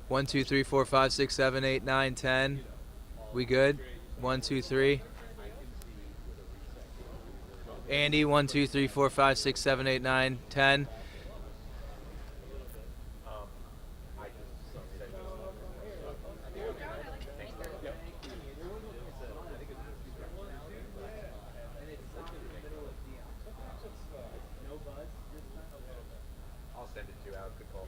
1, 2, 3, 4, 5, 6, 7, 8, 9, 10. We good? 1, 2, 3. Andy, 1, 2, 3, 4, 5, 6, 7, 8, 9, 10. I'll send it to you out. Good call.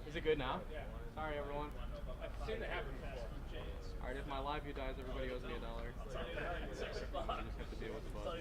Is it good now? Sorry, everyone. I've seen it happen before. All right, if my live view dies, everybody owes me $1. I just have to deal with the bug.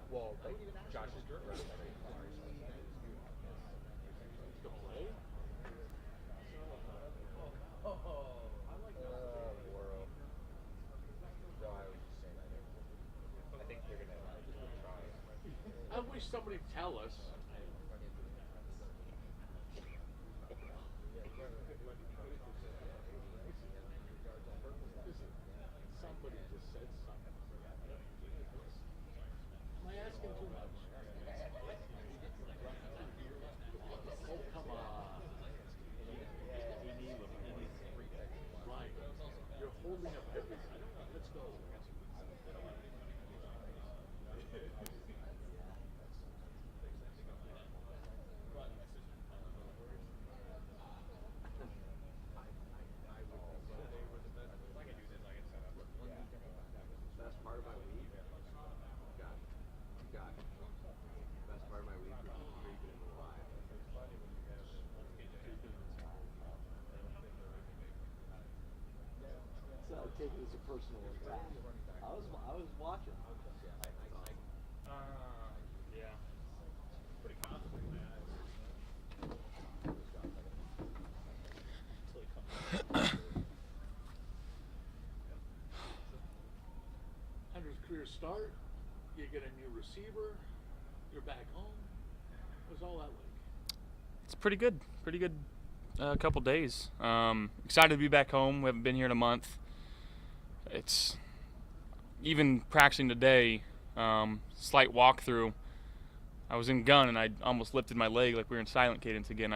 Well, Josh is good. I wish somebody would tell us. Somebody just said something. Am I asking too much? Oh, come on. Right. You're holding up everything. Let's go. Best part of my week. Got it. Best part of my week was creeping in the live. So I take it as a personal attack. I was watching. Yeah. Pretty confident in that. Hunter's career start, you get a new receiver, you're back home. What was all that like? It's pretty good. Pretty good couple days. Excited to be back home. We haven't been here in a month. It's even practicing today, slight walkthrough. I was in gun and I almost lifted my leg like we were in silent cadence again.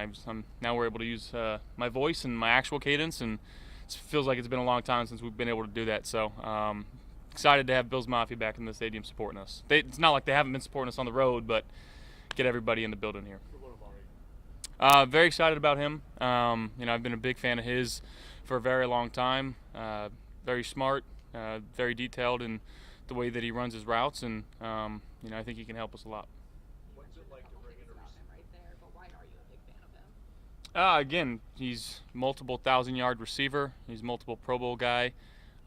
Now we're able to use my voice and my actual cadence, and it feels like it's been a long time since we've been able to do that. So excited to have Bills Mafia back in the stadium supporting us. It's not like they haven't been supporting us on the road, but get everybody in the building here. Very excited about him. I've been a big fan of his for a very long time. Very smart, very detailed in the way that he runs his routes, and I think he can help us a lot. What's it like to bring in a receiver? Right there, but why are you a big fan of him? Again, he's multiple 1,000-yard receiver. He's multiple Pro Bowl guy.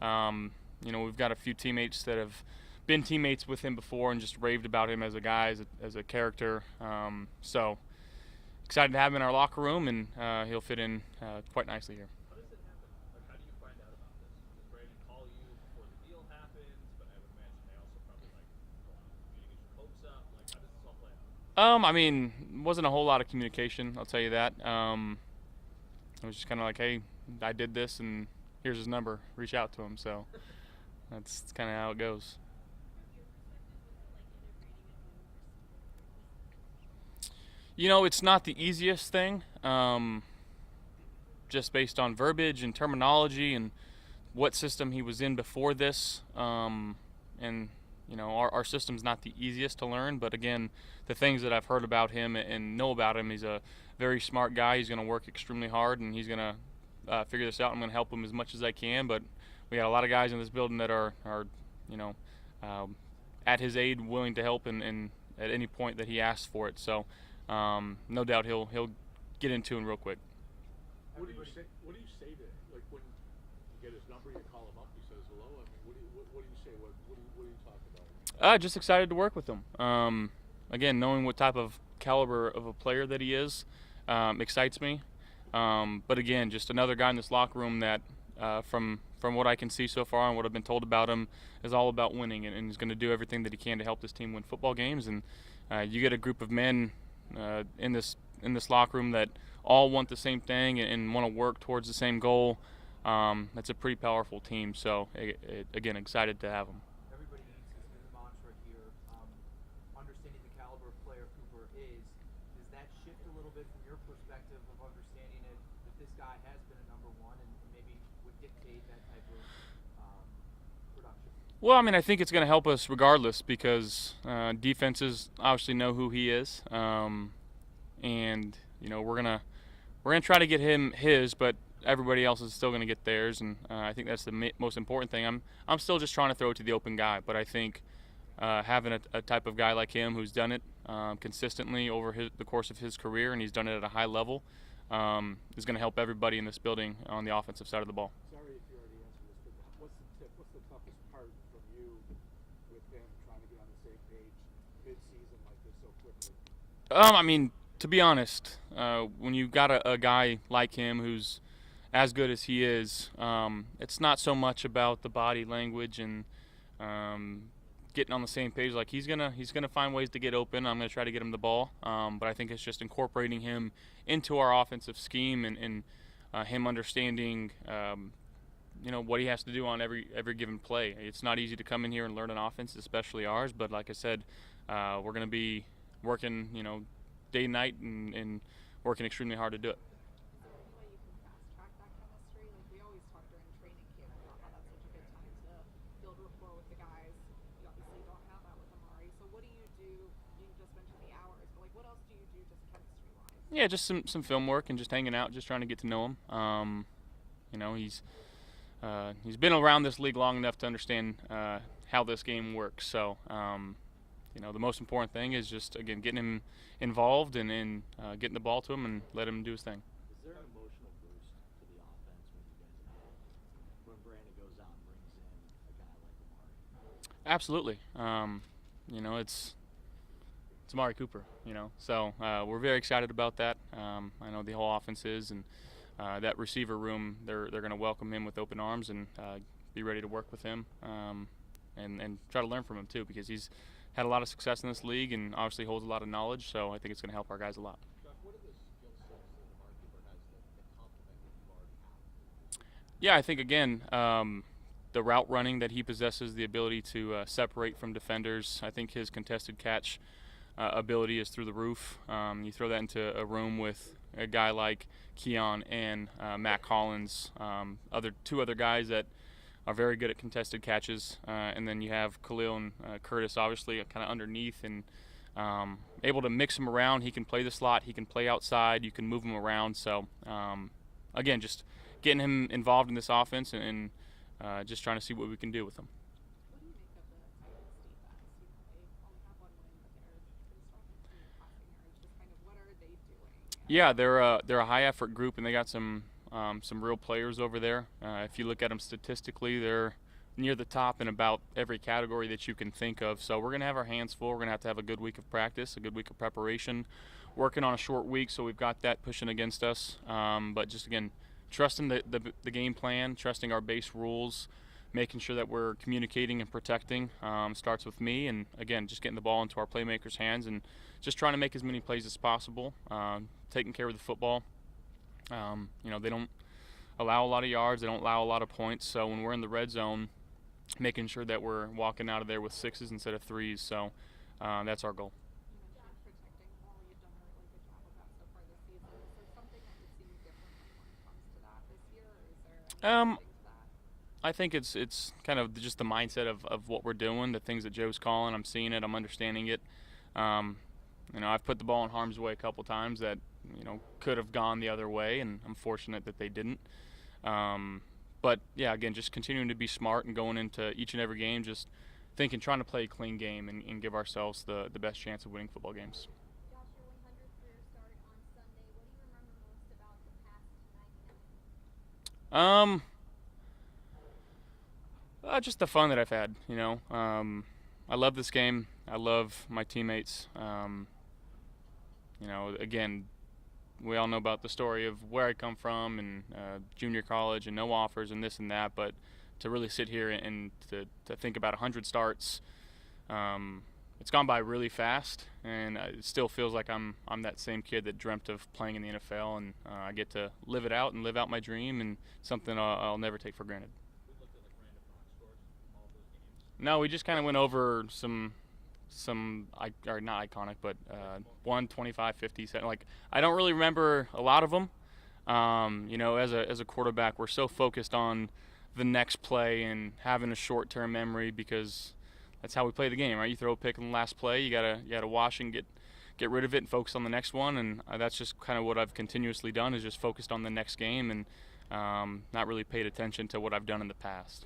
We've got a few teammates that have been teammates with him before and just raved about him as a guy, as a character. So excited to have him in our locker room, and he'll fit in quite nicely here. How does it happen? Like, how do you find out about this? Does Brandon call you before the deal happens? But I would imagine they also probably like go out to get your hopes up. Like, how does this all play out? Wasn't a whole lot of communication, I'll tell you that. It was just kind of like, hey, I did this, and here's his number. Reach out to him. So that's kind of how it goes. You know, it's not the easiest thing, just based on verbiage and terminology and what system he was in before this. And, you know, our system's not the easiest to learn, but again, the things that I've heard about him and know about him, he's a very smart guy. He's going to work extremely hard, and he's going to figure this out. I'm going to help him as much as I can, but we got a lot of guys in this building that are you know, at his aid, willing to help and at any point that he asks for it. So no doubt he'll get into him real quick. What do you say? What do you say to, like, when you get his number, you call him up, he says hello? I mean, what do you say? What do you talk about? Just excited to work with him. Again, knowing what type of caliber of a player that he is excites me. But again, just another guy in this locker room that, from what I can see so far and what I've been told about him, is all about winning, and he's going to do everything that he can to help this team win football games. And you get a group of men in this locker room that all want the same thing and want to work towards the same goal. That's a pretty powerful team. So again, excited to have him. Everybody needs his new mantra here. Understanding the caliber of player Cooper is, does that shift a little bit from your perspective of understanding it, that this guy has been a number one and maybe would dictate that type of production? Well, I mean, I think it's going to help us regardless, because defenses obviously know who he is, and you know we're gonna try to get him his, but everybody else is still going to get theirs, and I think that's the most important thing. I'm still just trying to throw it to the open guy, but I think having a type of guy like him who's done it consistently over the course of his career, and he's done it at a high level, is going to help everybody in this building on the offensive side of the ball. Sorry if you already answered this, but what's the tip? What's the toughest part from you with him trying to get on the same page mid-season like this so quickly? I mean, to be honest, when you got a guy like him who's as good as he is, it's not so much about the body language and getting on the same page. Like he's gonna find ways to get open. I'm gonna try to get him the ball, but I think it's just incorporating him into our offensive scheme and him understanding, you know, what he has to do on every given play. It's not easy to come in here and learn an offense, especially ours. But like I said, we're gonna be working, you know, day and night and working extremely hard to do it. Is there any way you can fast track that chemistry? Like we always talk during training camp about how that's such a good time to build rapport with the guys. You obviously don't have that with Amari. So what do you do? You just mentioned the hours, but like what else do you do just chemistry wise? Yeah, just some film work and just hanging out, just trying to get to know him. You know, he's been around this league long enough to understand how this game works. So you know, the most important thing is just, again, getting him involved and getting the ball to him and let him do his thing. Is there an emotional boost to the offense when Brandon goes out and brings in a guy like Amari? Absolutely. You know, it's Amari Cooper, you know. So we're very excited about that. I know the whole offense is, and that receiver room, they're going to welcome him with open arms and be ready to work with him and try to learn from him too, because he's had a lot of success in this league and obviously holds a lot of knowledge. So I think it's going to help our guys a lot. Josh, what are the skill sets that Amari Cooper has that complement what you already have? Yeah, I think, again, the route running that he possesses, the ability to separate from defenders. I think his contested catch ability is through the roof. You throw that into a room with a guy like Keon and Matt Collins, two other guys that are very good at contested catches, and then you have Khalil and Curtis obviously kind of underneath and able to mix him around. He can play the slot, he can play outside, you can move him around. So again, just getting him involved in this offense and just trying to see what we can do with him. What do you make of the Titans defense? You know, they only have one win, but they're constructing team passing yards. Just kind of what are they doing? Yeah, they're a high effort group, and they got some real players over there. If you look at them statistically, they're near the top in about every category that you can think of. So we're going to have our hands full. We're going to have a good week of practice, a good week of preparation, working on a short week, so we've got that pushing against us. But just, again, trusting the game plan, trusting our base rules, making sure that we're communicating and protecting starts with me. And, again, just getting the ball into our playmakers' hands and just trying to make as many plays as possible, taking care of the football. You know, they don't allow a lot of yards, they don't allow a lot of points, so when we're in the red zone, making sure that we're walking out of there with 6s instead of 3s. So that's our goal. You mentioned protecting the ball. You've done a really good job Um, getting to that? I think it's kind of just the mindset of what we're doing, the things that Joe's calling. I'm seeing it, I'm understanding it. Um, I've put the ball in harm's way a couple times that could have gone the other way, and I'm fortunate that they didn't. But yeah, again, just continuing to be smart and going into each and every game, just trying to play a clean game and give ourselves the best chance of winning football games. Josh, your 100th career start on Sunday. What do you remember most about the past 99? Just the fun that I've had. I love this game. I love my teammates. Again, we all know about the story of where I come from and junior college and no offers and this and that, but to really sit here and to think about 100 starts, it's gone by really fast, and it still feels like I'm that same kid that dreamt of playing in the NFL, and I get to live it out and live out my dream, and something I'll never take for granted. No, we just kind of went over some or not iconic, but 1, 25, 50, like I don't really remember a lot of them. As a quarterback, we're so focused on the next play and having a short-term memory because that's how we play the game, right? You throw a pick in the last play, you gotta wash and get rid of it and focus on the next one, and that's just kind of what I've continuously done is just focused on the next game and not really paid attention to what I've done in the past.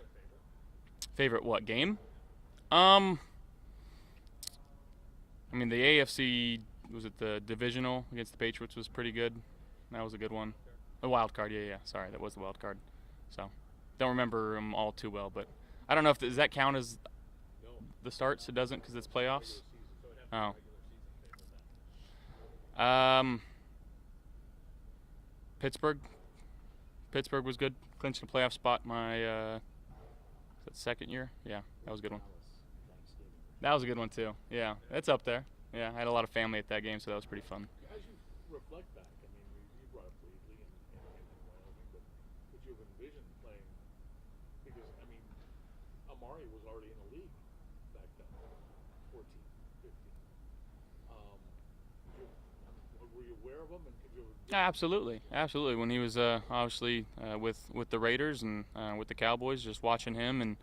Favorite what game? The AFC, was it the divisional against the Patriots was pretty good. That was a good one. The wild card, yeah. Sorry, that was the wild card. So, don't remember them all too well, but I don't know if does that count as the starts? It doesn't because it's playoffs. Oh. Pittsburgh. Pittsburgh was good. Clinched a playoff spot my second year. Yeah, that was a good one. That was a good one too. Yeah, it's up there. Yeah, I had a lot of family at that game, so that was pretty fun. As you reflect back, you brought up Wheatley and Wyoming, but would you have envisioned playing? Because Amari was already in the league back then, 14, 15. Were you aware of him, and could you? Absolutely. When he was obviously with the Raiders and with the Cowboys, just watching him and.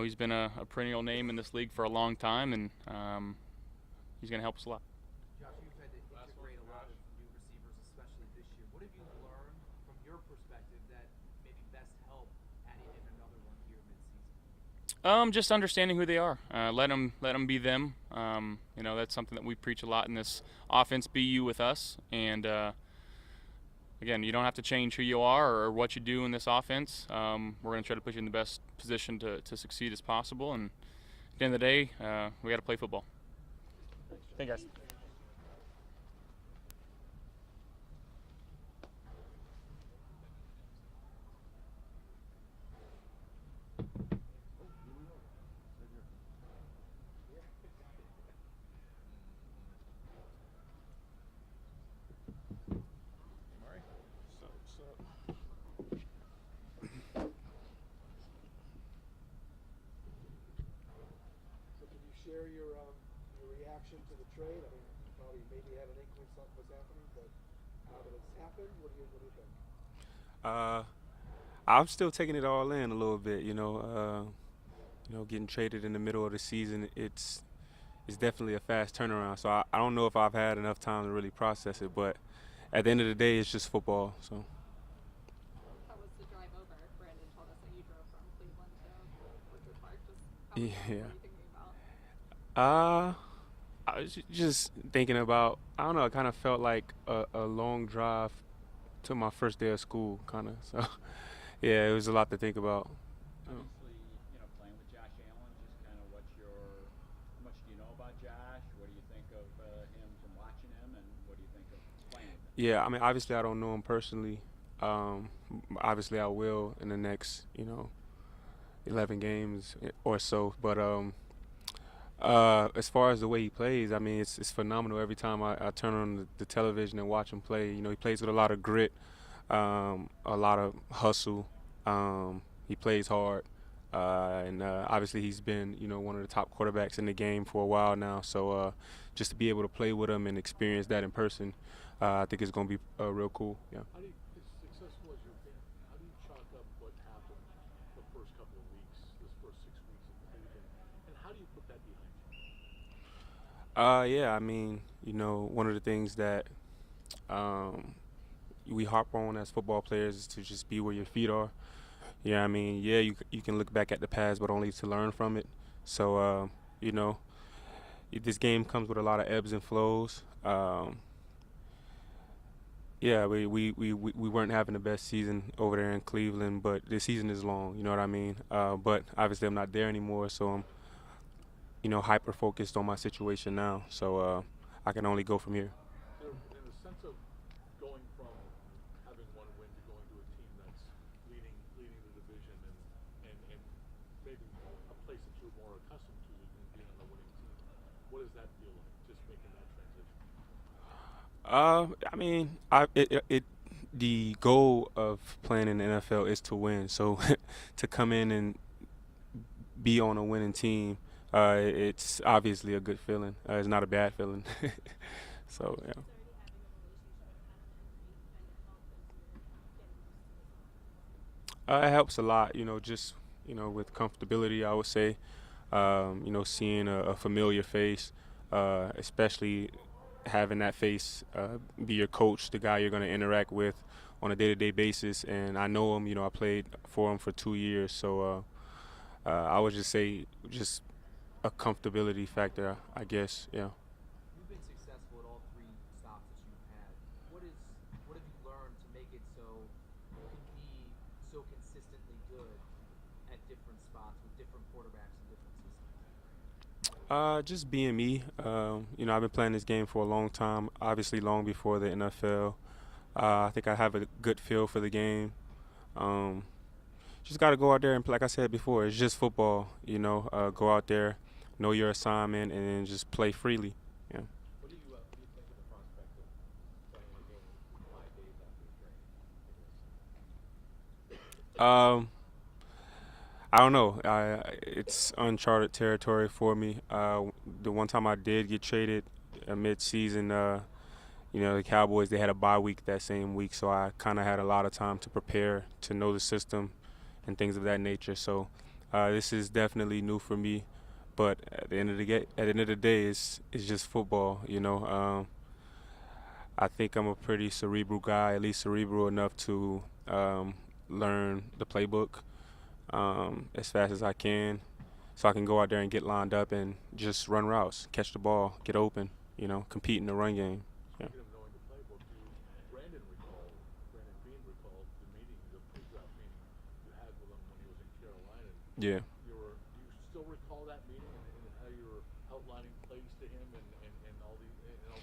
He's been a perennial name in this league for a long time, and he's going to help us a lot. Josh, you've had to integrate a lot of new receivers, especially this year. What have you learned from your perspective that maybe best help adding in another one here mid-season? Just understanding who they are. Let them be them. That's something that we preach a lot in this offense. Be you with us, and again, you don't have to change who you are or what you do in this offense. We're going to try to put you in the best position to succeed as possible. And at the end of the day, we got to play football. Thank you, guys. Share your reaction to the trade. You probably maybe had an inkling something was happening, but now that it's happened, what do you think? I'm still taking it all in a little bit. Getting traded in the middle of the season, it's definitely a fast turnaround. So I don't know if I've had enough time to really process it, but at the end of the day, it's just football. So. How was the drive over? Brandon told us that you drove from Cleveland to Orchard Park. What were you thinking about? I was just thinking about, I don't know, it kind of felt like a long drive to my first day of school, kind of. So, yeah, it was a lot to think about. Obviously, playing with Josh Allen, just kind of how much do you know about Josh? What do you think of him from watching him, and what do you think of playing with him? Yeah, obviously I don't know him personally. Obviously I will in the next, 11 games or so, but as far as the way he plays, it's phenomenal. Every time I turn on the television and watch him play, he plays with a lot of grit, a lot of hustle. He plays hard, and obviously he's been, one of the top quarterbacks in the game for a while now. So just to be able to play with him and experience that in person, I think it's going to be real cool. Yeah. As successful as you've been, how do you chalk Yeah, I mean, one of the things that um, we harp on as football players is to just be where your feet are. Yeah, I mean, yeah, you can look back at the past, but only to learn from it. So, you know, this game comes with a lot of ebbs and flows. Yeah, we weren't having the best season over there in Cleveland, but the season is long, you know what I mean? But obviously I'm not there anymore, so I'm, hyper focused on my situation now. So I can only go from here. So in the sense of going from having one win to going to a team that's leading the division and maybe a place that you're more accustomed to than being on a winning team, what does that feel like? Just making that transition. I mean, the goal of playing in the NFL is to win. So to come in and be on a winning team, it's obviously a good feeling. It's not a bad feeling. So yeah. It helps a lot, just with comfortability. I would say, seeing a familiar face, especially having that face be your coach, the guy you're going to interact with on a day-to-day basis. And I know him. I played for him for 2 years, so I would just say just a comfortability factor, I guess. Yeah. You've been successful at all three stops that you've had. What have you learned to make it so you can be so consistently good at different spots with different quarterbacks and different systems? Just being me. I've been playing this game for a long time, obviously long before the NFL. I think I have a good feel for the game. Um, just got to go out there and, like I said before, it's just football. Go out there, know your assignment, and then just play freely. Yeah. What do you think of the prospect of playing a game 5 days after training? Um, I don't know. It's uncharted territory for me. The one time I did get traded mid-season, the Cowboys, they had a bye week that same week, so I kind of had a lot of time to prepare, to know the system and things of that nature. So this is definitely new for me. But at the end of the day, it's just football. I think I'm a pretty cerebral guy, at least cerebral enough to learn the playbook as fast as I can, so I can go out there and get lined up and just run routes, catch the ball, get open, compete in the run game. Yeah. Speaking of knowing the playbook, Brandon Bean recalled the meeting, the pre-draft meeting you had with him when he was in Carolina. Yeah. Do you still recall that meeting and how you were outlining plays to him and all these things?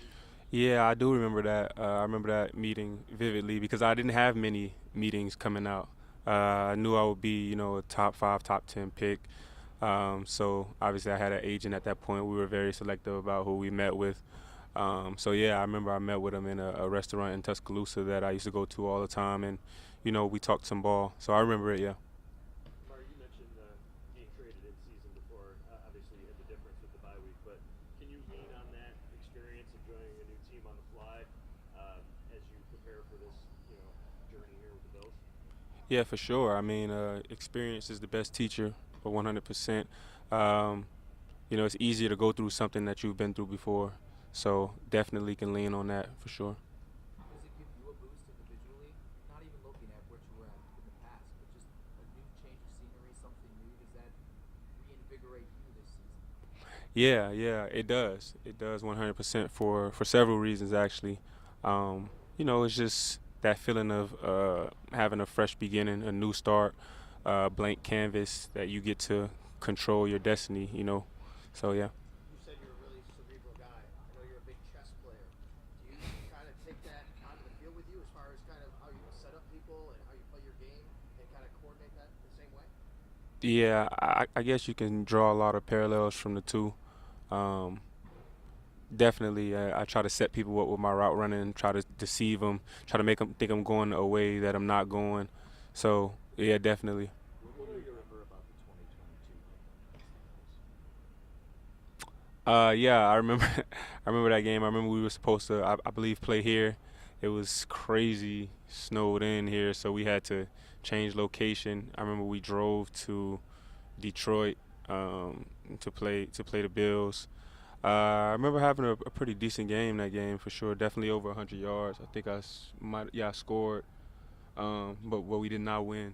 Yeah, I do remember that. I remember that meeting vividly because I didn't have many meetings coming out. I knew I would be, a top 5, top 10 pick. So obviously I had an agent at that point. We were very selective about who we met with. So yeah, I remember I met with him in a restaurant in Tuscaloosa that I used to go to all the time, and we talked some ball. So I remember it. Yeah. Amari, you mentioned being traded in season before. Obviously, you had the difference with the bye week, but can you lean on that experience of joining a new team on the fly as you prepare for this, journey here with the Bills? Yeah, for sure. I mean, experience is the best teacher, for 100%. It's easier to go through something that you've been through before. So definitely can lean on that for sure. Does it give you a boost individually? Not even looking at what you were at in the past, but just a new change of scenery, something new. Does that reinvigorate you this season? Yeah, it does. It does 100% for several reasons actually. It's just that feeling of having a fresh beginning, a new start, blank canvas that you get to control your destiny. So yeah. You said you're a really cerebral guy. I know you're a big chess player. Do you kind of take that onto the field with you as far as kind of how you set up people and how you play your game and kind of coordinate that the same way? Yeah, I guess you can draw a lot of parallels from the two. Definitely, I try to set people up with my route running, try to deceive them, try to make them think I'm going a way that I'm not going. So, yeah, definitely. What do you remember about the 2022 Yeah, I remember I remember that game. I remember we were supposed to, I believe, play here. It was crazy, snowed in here, so we had to change location. I remember we drove to Detroit to play the Bills. I remember having a pretty decent game that game for sure. Definitely over 100 yards. I think I scored, but we did not win.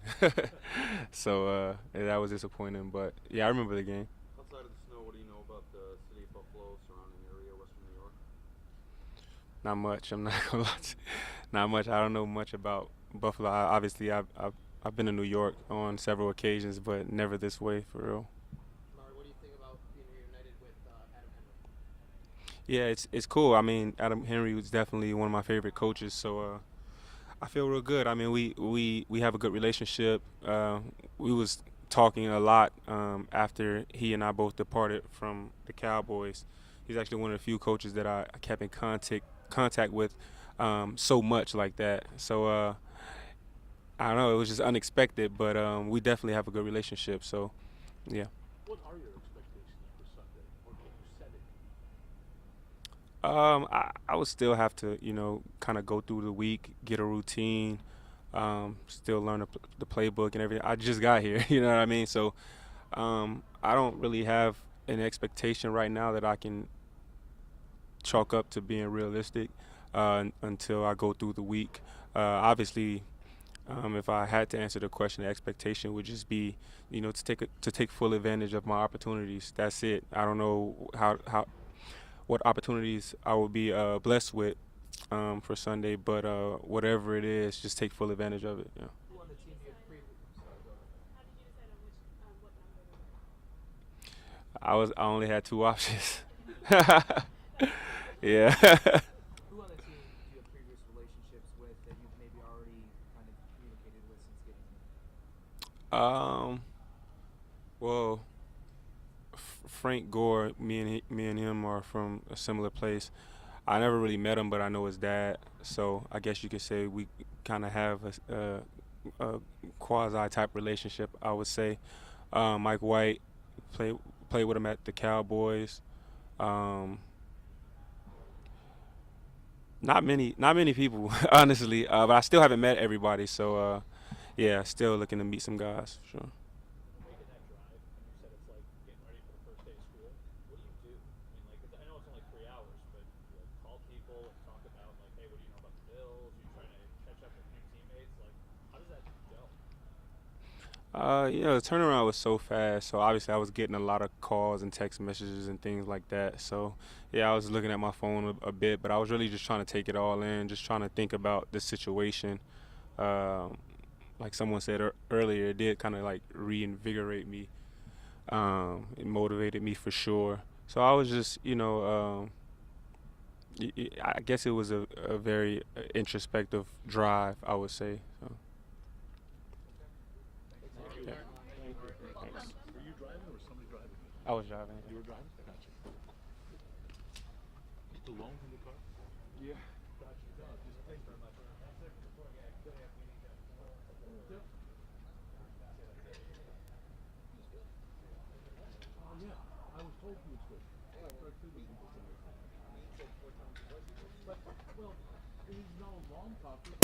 So yeah, that was disappointing. But yeah, I remember the game. Outside of the snow, what do you know about the city of Buffalo, surrounding area, Western New York? Not much. I'm not gonna lie to you. Not much. I don't know much about Buffalo. Obviously, I've been to New York on several occasions, but never this way for real. Amari, what do you think about being reunited with Adam Henry? Yeah, it's cool. I mean, Adam Henry was definitely one of my favorite coaches, so I feel real good. I mean, we have a good relationship. We was talking a lot after he and I both departed from the Cowboys. He's actually one of the few coaches that I kept in contact with so much like that. So I don't know, it was just unexpected, but we definitely have a good relationship. So yeah. What are your expectations for Sunday? Or can you set it? I would still have to, kind of go through the week, get a routine, still learn the playbook and everything. I just got here, you know what I mean? So I don't really have an expectation right now that I can chalk up to being realistic until I go through the week. Obviously, if I had to answer the question, the expectation would just be, to take full advantage of my opportunities. That's it. I don't know what opportunities I will be blessed with for Sunday, but whatever it is, just take full advantage of it. Yeah. Who on the team do you have I only had two options. Yeah. Who on the team do you have previous relationships with that you've maybe already kind of communicated with since getting here? Well, Frank Gore, me and him are from a similar place. I never really met him, but I know his dad. So I guess you could say we kind of have a quasi type relationship, I would say. Mike White, played with him at the Cowboys. Not many people, honestly. But I still haven't met everybody. So yeah, still looking to meet some guys, for sure. Making that drive, and you said it's like getting ready for the first day of school. What do you do? I mean, I know it's only 3 hours, but you call people and talk about, like, hey, what do you know about the Bills? You trying to catch up with new teammates? Like, how does that go? The turnaround was so fast. So obviously I was getting a lot of calls and text messages and things like that. So yeah, I was looking at my phone a bit, but I was really just trying to take it all in, just trying to think about the situation. Like someone said earlier, it did kind of like reinvigorate me. It motivated me for sure. So I was just, I guess it was a very introspective drive, I would say. So. Yeah. Thanks. Were you driving or was somebody driving? I was driving. You were driving? Gotcha. Just alone in the car? Yeah. Gotcha. No, just thanks very much. Yeah, I was told he was good. Well, he's not a long talker.